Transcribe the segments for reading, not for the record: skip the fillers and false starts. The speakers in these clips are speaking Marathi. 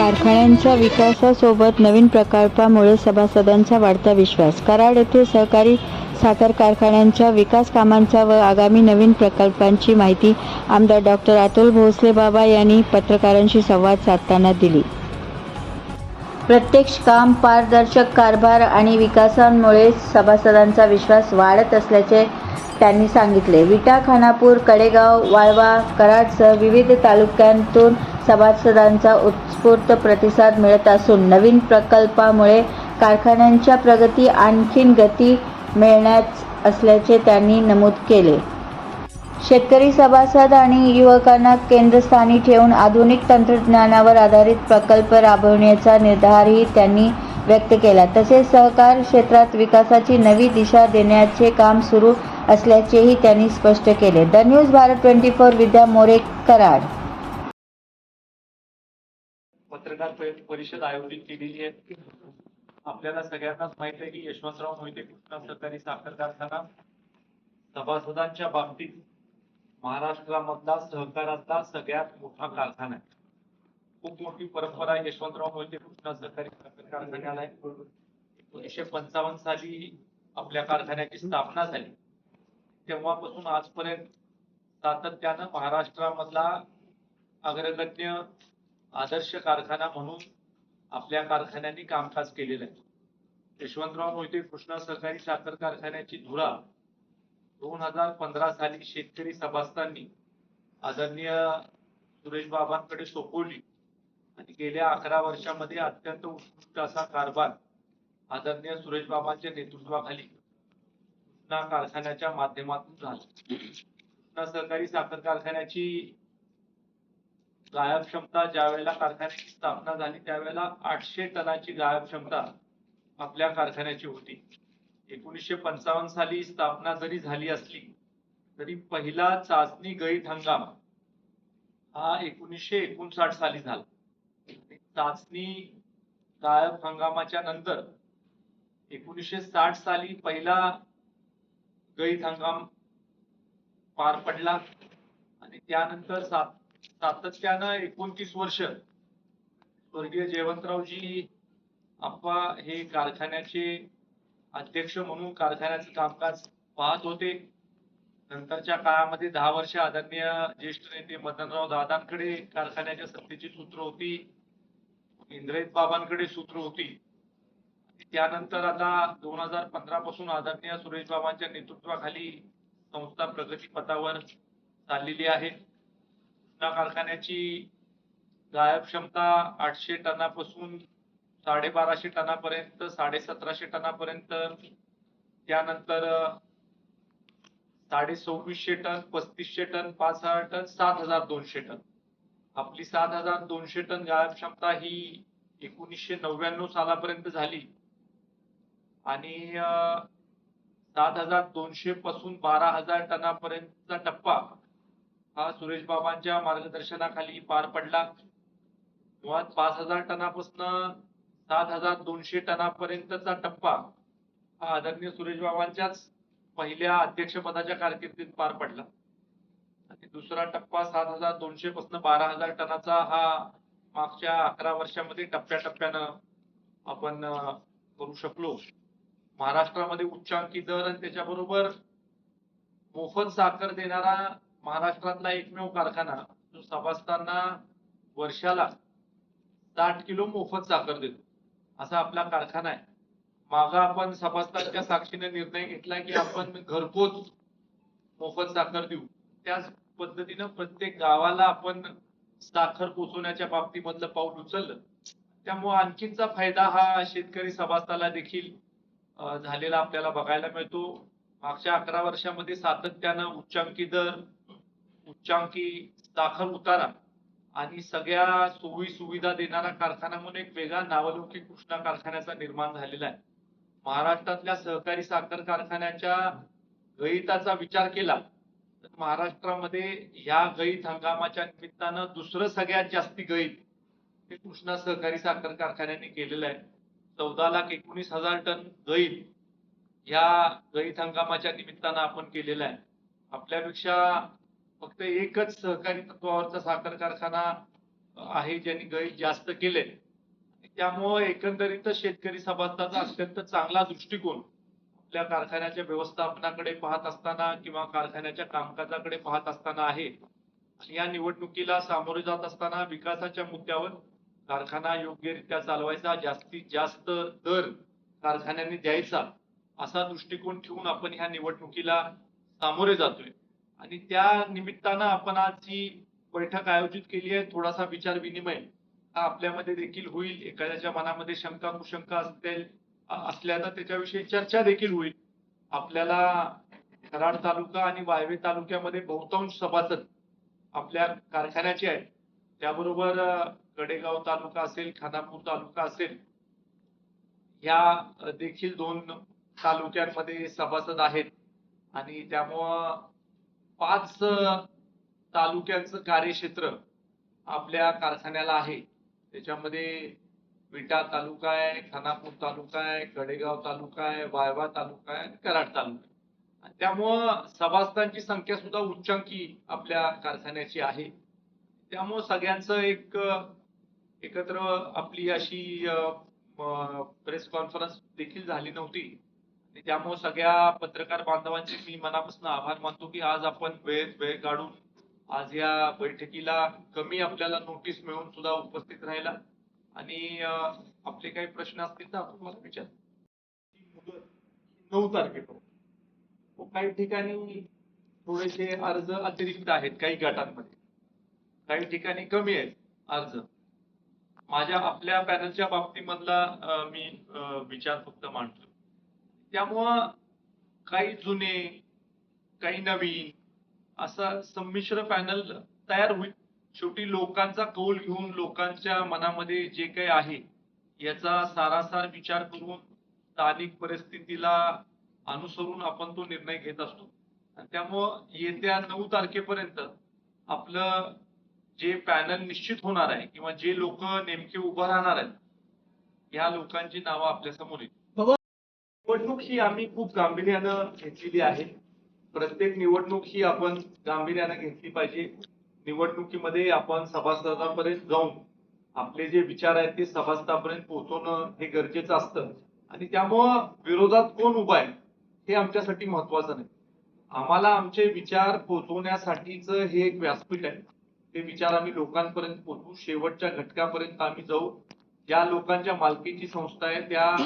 कारखान्यांच्या विकासासोबत नवीन प्रकल्पामुळे सभासदांचा वाढता विश्वास. कराड येथील सहकारी साखर कारखान्यांच्या विकास कामांचा व आगामी नवीन प्रकल्पांची माहिती आमदार डॉ. अतुल भोसले बाबा यांनी पत्रकारांशी संवाद साधताना दिली. प्रत्यक्ष काम, पारदर्शक कारभार आणि विकासामुळे सभासदांचा विश्वास वाढत असल्याचे त्यांनी सांगितले. विटा, खानापूर, कडेगाव, वाळवा, कराडसह विविध तालुक्यांतून सभासदांचा उत्स्फूर्त प्रतिसाद मिळत असून नवीन प्रकल्पामुळे कारखान्यांच्या प्रगती आणखीन गती मिळणार असल्याचे त्यांनी नमूद केले. शेतकरी सभासद आणि युवकांना केंद्रस्थानी ठेवून आधुनिक तंत्रज्ञानावर आधारित प्रकल्प राबविण्याचा निर्धारही त्यांनी व्यक्त केला. तसेच सहकार क्षेत्रात विकासाची नवी दिशा देण्याचे काम सुरू असल्याचेही त्यांनी स्पष्ट केले. द न्यूज भारत 24 विद्या मोरे, कराड. पत्रकार परिषद आयोजित केलेली आहे. आपल्याला सगळ्यांनाच माहिती आहे की यशवंतराव मोहिते कृष्णा सहकारी साखर कारखाना सभासदांच्या बाबतीत महाराष्ट्रामधला सहकारातला सगळ्यात मोठा कारखाना आहे. खूप मोठी परंपरा यशवंतराव मोहिते कृष्णा सहकारी साखर कारखान्याला आहे. 1955 साली आपल्या कारखान्याची स्थापना झाली. तेव्हापासून आजपर्यंत सातत्यानं महाराष्ट्रामधला अग्रगण्य आदर्श कारखाना म्हणून आपल्या कारखान्यांनी कामकाज केलेलं आहे. यशवंतराव मोहिते कृष्णा सहकारी साखर कारखान्याची धुरा 2015 साली शेतकरी सभासदांनी आदरणीय सुरेश बाबांकडे सोपवली आणि गेल्या 11 वर्षामध्ये अत्यंत उत्कृष्ट असा कारभार आदरणीय सुरेश बाबांच्या नेतृत्वाखाली कृष्णा कारखान्याच्या माध्यमातून झाला. कृष्णा सहकारी साखर कारखान्याची गाळप क्षमता ज्यावेळेला कारखान्याची स्थापना झाली त्यावेळेला 800 टनाची गाळप क्षमता आपल्या कारखान्याची होती. 1955 साली स्थापना जरी झाली असली तरी पहिला चाचणी गळीत हंगाम हा 1959 साली झाला. चाचणी गाळप हंगामाच्या नंतर 1960 साली पहिला गळीत हंगाम पार पडला आणि त्यानंतर सातत्यानं 29 वर्ष स्वर्गीय जयवंतरावजी आप्पा हे कारखान्याचे अध्यक्ष म्हणून कारखान्याचं कामकाज पाहत होते. नंतरच्या काळामध्ये 10 वर्ष आदरणीय ज्येष्ठ नेते मदनराव दादांकडे कारखान्याच्या सत्तेची सूत्र होती, इंद्रजित बाबांकडे सूत्र होती. त्यानंतर आता 2015 पासून आदरणीय सुरेश बाबांच्या नेतृत्वाखाली संस्था प्रगती पथावर चाललेली आहे. कृष्णा कारखान्याची गाळप क्षमता 800 टनापासून 1250 टनापर्यंत, 1750 टनापर्यंत, त्यानंतर 2650 टन, 3500 टन, 5000 टन, 7200 टन. आपली 7200 टन गाळप क्षमता ही 1999 सालापर्यंत झाली आणि 7200 पासून 12000 टनापर्यंतचा टप्पा हा सुरेश बाबांच्या मार्गदर्शनाखाली पार पडला. मुळात 5000 टनापासून 7200 टनापर्यंतचा टप्पा हा आदरणीय सुरेश बाबांच्याच पहिल्या अध्यक्षपदाच्या कारकिर्दीत पार पडला आणि दुसरा टप्पा 7200 पासून 12000 टनाचा हा मागच्या 11 वर्षामध्ये टप्प्याटप्प्यानं आपण करू शकलो. महाराष्ट्रामध्ये उच्चांकी दर आणि त्याच्याबरोबर मोफत साखर देणारा महाराष्ट्रातला एकमेव कारखाना जो सभासदांना वर्षाला 60 किलो मोफत साखर देतो असा आपला कारखाना आहे. मागं आपण सभासदांच्या साक्षीने निर्णय घेतला की आपण घरपोच मोफत साखर देऊ. त्याच पद्धतीनं प्रत्येक गावाला आपण साखर पोहोचवण्याच्या बाबतीमधलं पाऊल उचललं. त्यामुळे आणखीनचा फायदा हा शेतकरी सभासदाला देखील झालेला आपल्याला बघायला मिळतो. मागच्या 11 वर्षामध्ये सातत्यानं उच्चांकी दर, उच्चांकी साखर उतारा आणि सगळ्या सोयी सुविधा देणारा कारखाना म्हणून एक वेगळा नावलौकिक कृष्णा कारखान्याचा निर्माण झालेला आहे. महाराष्ट्रातल्या सहकारी साखर कारखान्याच्या गळीताचा विचार केला तर महाराष्ट्रामध्ये ह्या गळीत हंगामाच्या निमित्तानं दुसरं सगळ्यात जास्ती गळीत हे कृष्णा सहकारी साखर कारखान्याने केलेलं आहे. 14,19,000 टन गळीत ह्या गळीत हंगामाच्या निमित्तानं आपण केलेला आहे. आपल्यापेक्षा फक्त एकच सहकारी तत्वावरचा साखर कारखाना आहे ज्यांनी गैर जास्त केले. त्यामुळे एकंदरीत शेतकरी सभासदाचा अत्यंत चांगला दृष्टिकोन आपल्या कारखान्याच्या व्यवस्थापनाकडे पाहत असताना किंवा कारखान्याच्या कामकाजाकडे पाहत असताना आहे. आणि या निवडणुकीला सामोरे जात असताना विकासाच्या मुद्द्यावर कारखाना योग्यरित्या चालवायचा, जास्तीत जास्त दर कारखान्यांनी द्यायचा, असा दृष्टिकोन ठेवून आपण ह्या निवडणुकीला सामोरे जातोय. आणि त्या निमित्तानं आपण आज ही बैठक आयोजित केली आहे. थोडासा विचार विनिमय हा आपल्यामध्ये देखील होईल. एखाद्याच्या मनामध्ये शंका कुशंका असल्या तर त्याच्याविषयी चर्चा देखील होईल. आपल्याला कराड तालुका आणि वाळवे तालुक्यामध्ये बहुतांश सभासद आपल्या कारखान्याचे आहेत. त्याबरोबर कडेगाव तालुका असेल, खानापूर तालुका असेल, या देखील 2 तालुक्यांमध्ये सभासद आहेत. आणि त्यामुळं 5 तालुक्यांचं कार्यक्षेत्र आपल्या कारखान्याला आहे. त्याच्यामध्ये विटा तालुका आहे, खानापूर तालुका आहे, कडेगाव तालुका आहे, वाळवा तालुका आहे आणि कराड तालुका आहे. आणि त्यामुळं सभासदांची संख्या सुद्धा उच्चांकी आपल्या कारखान्याची आहे. त्यामुळं सगळ्यांचं एकत्र आपली अशी प्रेस कॉन्फरन्स देखील झाली नव्हती. आणि त्यामुळे सगळ्या पत्रकार बांधवांचे मी मनापासून आभार मानतो की आज आपण वेळ काढून आज या बैठकीला कमी आपल्याला नोटीस मिळून सुद्धा उपस्थित राहिला. आणि आपले काही प्रश्न असतील तर आपण मला विचार. 9 तारखेपर्यंत काही ठिकाणी थोडेसे अर्ज अतिरिक्त आहेत, काही गटांमध्ये काही ठिकाणी कमी आहेत अर्ज. आपल्या पॅनलच्या बाबतीमधला मी विचार फक्त मांडतो. त्यामुळं काही जुने, काही नवीन असा संमिश्र पॅनल तयार होईल. शेवटी लोकांचा कौल घेऊन लोकांच्या मनामध्ये जे काही आहे याचा सारासार विचार करून स्थानिक परिस्थितीला अनुसरून आपण तो निर्णय घेत असतो. आणि त्यामुळं येत्या 9 तारखेपर्यंत आपलं जे पॅनल निश्चित होणार आहे किंवा जे लोक नेमके उभं राहणार आहेत, या लोकांची नावं आपल्या समोर येतील. निवडणूक ही आम्ही खूप गांभीर्यानं घेतलेली आहे. प्रत्येक निवडणूक ही आपण गांभीर्यानं घेतली पाहिजे. निवडणुकीमध्ये आपण सभासदांपर्यंत जाऊन आपले जे विचार आहेत ते सभासदांपर्यंत पोहोचवणं हे गरजेचं असतं. आणि त्यामुळं विरोधात कोण उभा आहे हे आमच्यासाठी महत्वाचं नाही. आम्हाला आमचे विचार पोहोचवण्यासाठीच हे एक व्यासपीठ आहे. ते विचार आम्ही लोकांपर्यंत पोहोचवू, शेवटच्या घटकापर्यंत आम्ही जाऊ. ज्या लोकांच्या मालकीची संस्था आहे त्या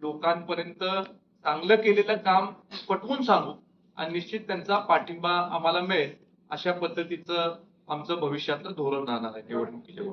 लोकांपर्यंत चांगलं केलेलं काम पटवून सांगू आणि निश्चित त्यांचा पाठिंबा आम्हाला मिळेल अशा पद्धतीचं आमचं भविष्यातलं धोरण राहणार आहे निवडणुकीच्या.